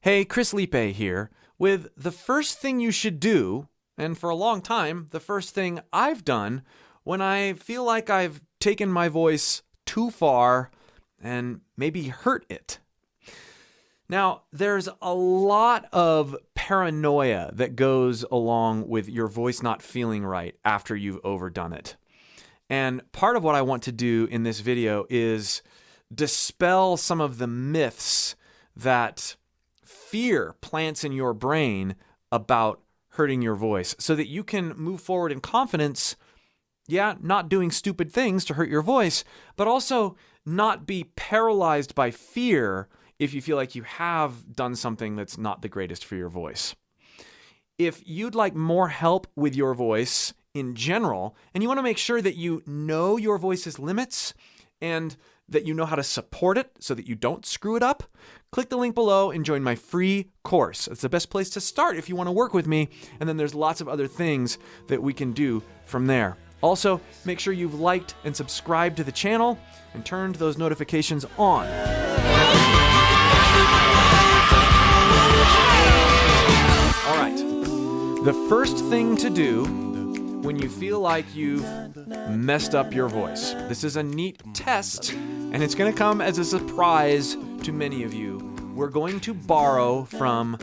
Hey, Chris Lipe here with the first thing you should do, and for a long time, the first thing I've done when I feel like I've taken my voice too far and maybe hurt it. Now, there's a lot of paranoia that goes along with your voice not feeling right after you've overdone it. And part of what I want to do in this video is dispel some of the myths that fear plants in your brain about hurting your voice so that you can move forward in confidence, not doing stupid things to hurt your voice, but also not be paralyzed by fear if you feel like you have done something that's not the greatest for your voice. If you'd like more help with your voice in general, and you want to make sure that you know your voice's limits and that you know how to support it so that you don't screw it up, click the link below and join my free course. It's the best place to start if you want to work with me, and then there's lots of other things that we can do from there. Also, make sure you've liked and subscribed to the channel and turned those notifications on. All right, the first thing to do when you feel like you've messed up your voice. This is a neat test, and it's going to come as a surprise to many of you. We're going to borrow from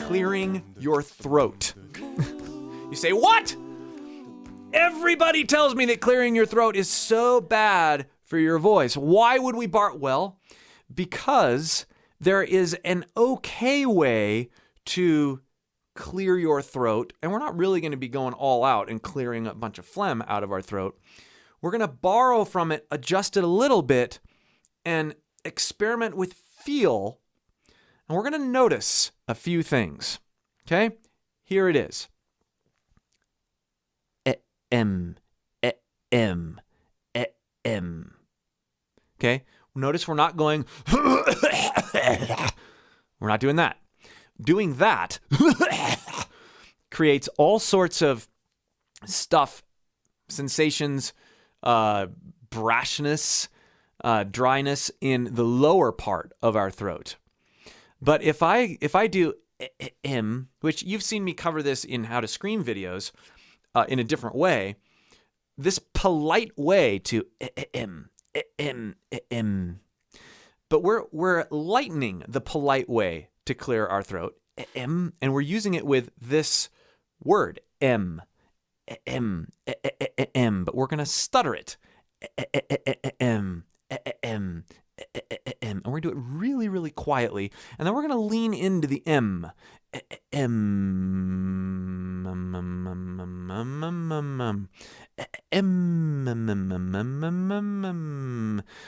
clearing your throat. You say, what? Everybody tells me that clearing your throat is so bad for your voice. Why would we borrow? Well, because there is an okay way to clear your throat, and we're not really going to be going all out and clearing a bunch of phlegm out of our throat. We're going to borrow from it, adjust it a little bit, and experiment with feel, and we're going to notice a few things. Okay? Here it is. Okay? Notice we're not going we're not doing that. Doing that creates all sorts of stuff, sensations, brashness, dryness in the lower part of our throat. But if I do which you've seen me cover this in how to scream videos in a different way, this polite way to but we're lightening the polite way to clear our throat, and we're using it with this word, but we're going to stutter it, and we're going to do it really, really quietly, and then we're going to lean into the M.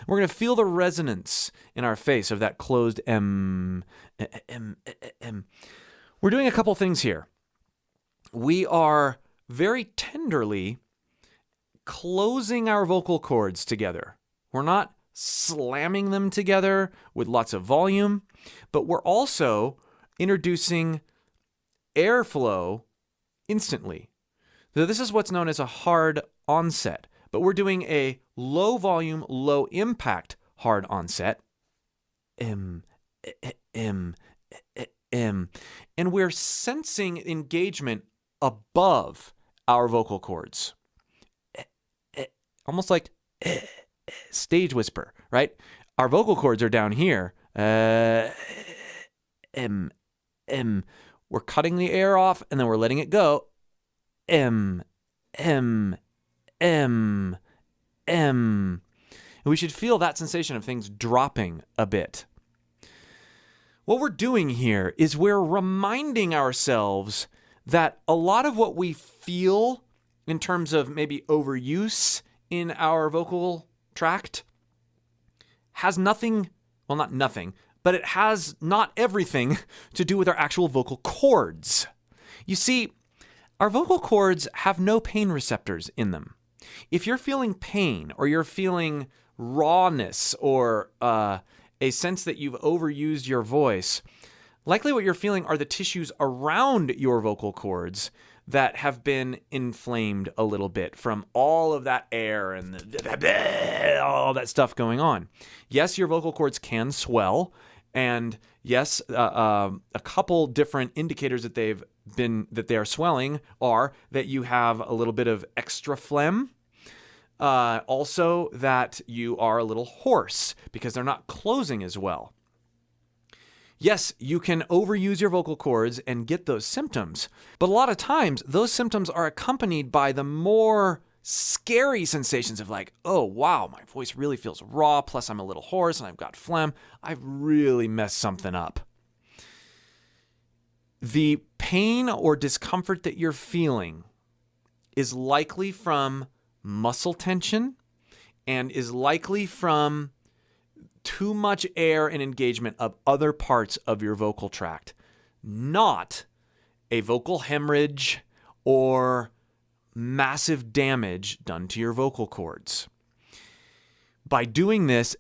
We're going to feel the resonance in our face of that closed M. We're doing a couple things here. We are very tenderly closing our vocal cords together. We're not slamming them together with lots of volume, but we're also introducing airflow instantly. So this is what's known as a hard onset, but we're doing a low volume, low impact hard onset. And we're sensing engagement above our vocal cords. Almost like stage whisper, right? Our vocal cords are down here. We're cutting the air off and then we're letting it go. And we should feel that sensation of things dropping a bit. What we're doing here is we're reminding ourselves that a lot of what we feel in terms of maybe overuse in our vocal tract has nothing, well, not nothing, but it has not everything to do with our actual vocal cords. You see, our vocal cords have no pain receptors in them. If you're feeling pain or you're feeling rawness or a sense that you've overused your voice, likely what you're feeling are the tissues around your vocal cords that have been inflamed a little bit from all of that air and all that stuff going on. Yes, your vocal cords can swell And yes, a couple different indicators that they are swelling are that you have a little bit of extra phlegm. Also that you are a little hoarse because they're not closing as well. Yes, you can overuse your vocal cords and get those symptoms, but a lot of times those symptoms are accompanied by the more scary sensations of like, oh wow, my voice really feels raw, plus I'm a little hoarse and I've got phlegm. I've really messed something up. The pain or discomfort that you're feeling is likely from muscle tension and is likely from too much air and engagement of other parts of your vocal tract, not a vocal hemorrhage or massive damage done to your vocal cords. By doing this,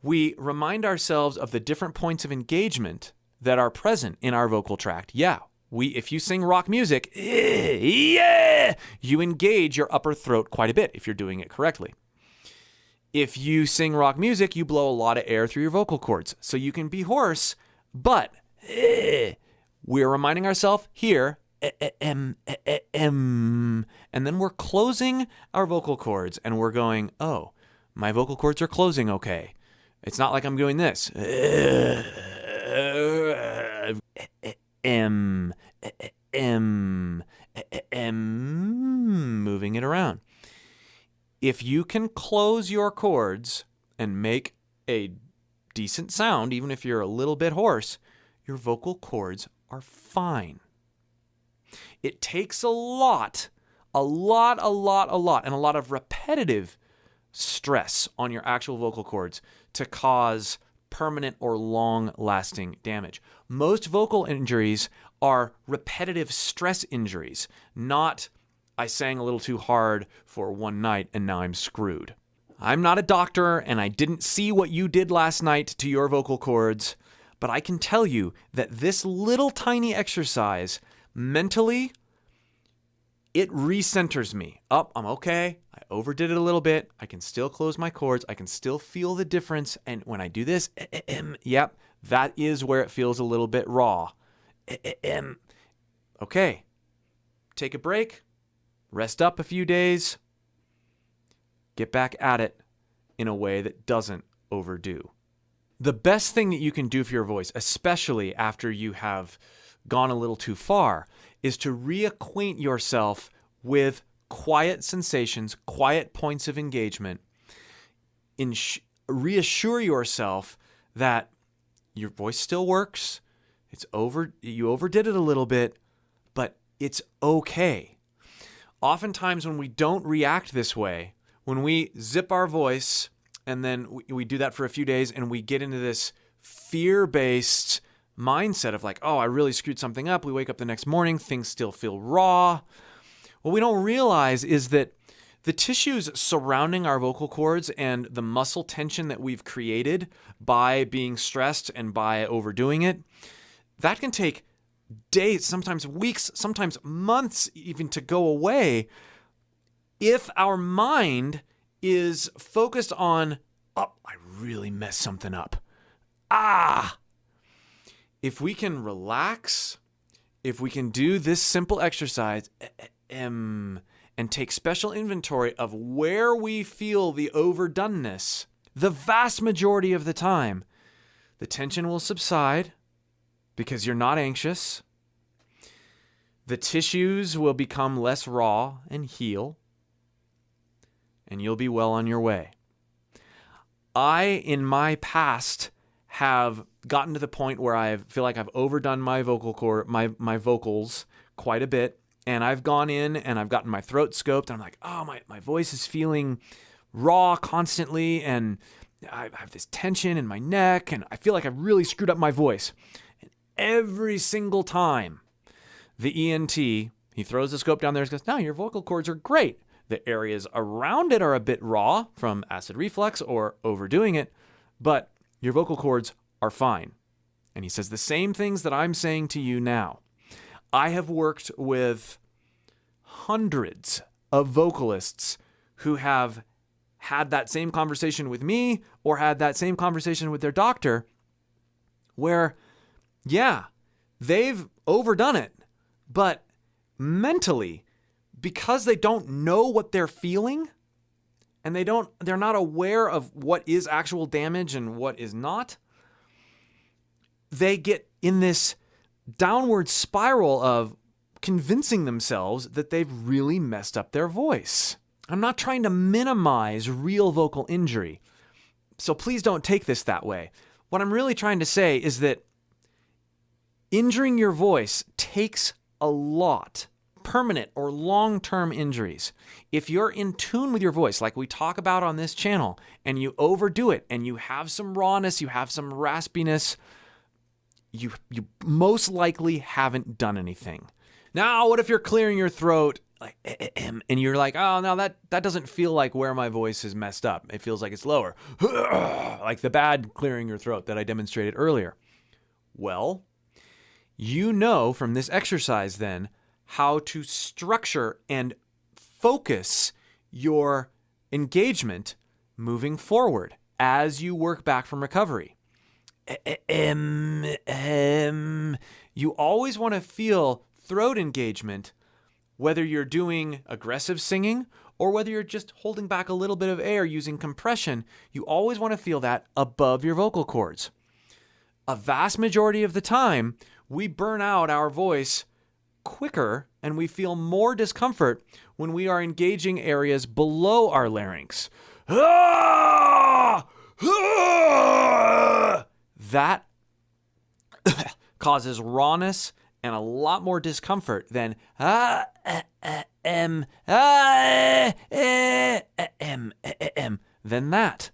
we remind ourselves of the different points of engagement that are present in our vocal tract. Yeah, if you sing rock music, yeah, you engage your upper throat quite a bit if you're doing it correctly. If you sing rock music, you blow a lot of air through your vocal cords, so you can be hoarse, but we're reminding ourselves here, and then we're closing our vocal cords, and we're going, oh, my vocal cords are closing okay. It's not like I'm doing this. Moving it around. If you can close your cords and make a decent sound, even if you're a little bit hoarse, your vocal cords are fine. It takes a lot, and a lot of repetitive stress on your actual vocal cords to cause permanent or long-lasting damage. Most vocal injuries are repetitive stress injuries, not I sang a little too hard for one night and now I'm screwed. I'm not a doctor and I didn't see what you did last night to your vocal cords, but I can tell you that this little tiny exercise, mentally, it recenters me. Oh, I'm okay. I overdid it a little bit. I can still close my cords. I can still feel the difference. And when I do this, yep, that is where it feels a little bit raw. Okay, take a break. Rest up a few days, get back at it in a way that doesn't overdo. The best thing that you can do for your voice, especially after you have gone a little too far, is to reacquaint yourself with quiet sensations, quiet points of engagement. Reassure yourself that your voice still works. You overdid it a little bit, but it's okay. Oftentimes when we don't react this way, when we zip our voice and then we do that for a few days and we get into this fear-based mindset of like, oh, I really screwed something up. We wake up the next morning, things still feel raw. What we don't realize is that the tissues surrounding our vocal cords and the muscle tension that we've created by being stressed and by overdoing it, that can take days, sometimes weeks, sometimes months even to go away if our mind is focused on, oh, I really messed something up. If we can relax, if we can do this simple exercise and take special inventory of where we feel the overdoneness, the vast majority of the time, the tension will subside because you're not anxious. The tissues will become less raw and heal, and you'll be well on your way. I, in my past, have gotten to the point where I feel like I've overdone my vocal cord, my vocals quite a bit, and I've gone in and I've gotten my throat scoped, and I'm like, oh, my voice is feeling raw constantly, and I have this tension in my neck, and I feel like I've really screwed up my voice. And every single time, the ENT, he throws the scope down there and goes, no, your vocal cords are great. The areas around it are a bit raw from acid reflux or overdoing it, but your vocal cords are fine. And he says the same things that I'm saying to you now. I have worked with hundreds of vocalists who have had that same conversation with me or had that same conversation with their doctor where, yeah, they've overdone it, but mentally, because they don't know what they're feeling and they're not aware of what is actual damage and what is not, they get in this downward spiral of convincing themselves that they've really messed up their voice. I'm not trying to minimize real vocal injury, so please don't take this that way. What I'm really trying to say is that injuring your voice takes a lot. Permanent or long-term injuries. If you're in tune with your voice, like we talk about on this channel, and you overdo it, and you have some rawness, you have some raspiness, you most likely haven't done anything. Now, what if you're clearing your throat, like, and you're like, oh, no, that doesn't feel like where my voice is messed up. It feels like it's lower. Like the bad clearing your throat that I demonstrated earlier. Well, you know from this exercise then how to structure and focus your engagement moving forward as you work back from recovery. You always want to feel throat engagement, whether you're doing aggressive singing or whether you're just holding back a little bit of air using compression. You always want to feel that above your vocal cords. A vast majority of the time, we burn out our voice quicker and we feel more discomfort when we are engaging areas below our larynx. That causes rawness and a lot more discomfort than than that.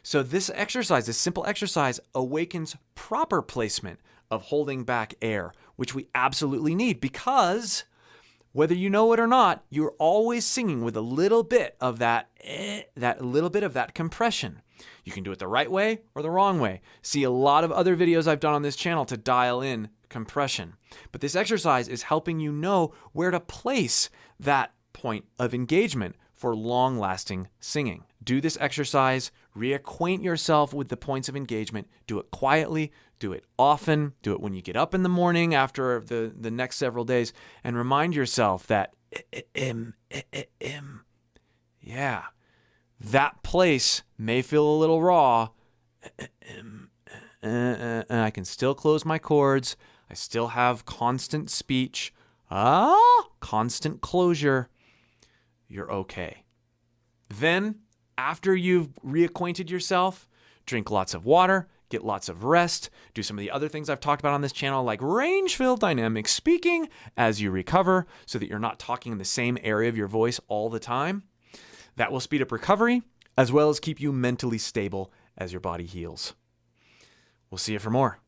So this exercise, this simple exercise, awakens proper placement of holding back air, which we absolutely need, because whether you know it or not, you're always singing with a little bit of that compression. You can do it the right way or the wrong way. See a lot of other videos I've done on this channel to dial in compression. But this exercise is helping you know where to place that point of engagement for long-lasting singing. Do this exercise, reacquaint yourself with the points of engagement, do it quietly, do it often, do it when you get up in the morning after the next several days, and remind yourself that, yeah, that place may feel a little raw, and I can still close my chords, I still have constant speech, constant closure, you're okay. Then, after you've reacquainted yourself, drink lots of water, get lots of rest, do some of the other things I've talked about on this channel, like range-filled dynamic speaking as you recover so that you're not talking in the same area of your voice all the time. That will speed up recovery as well as keep you mentally stable as your body heals. We'll see you for more.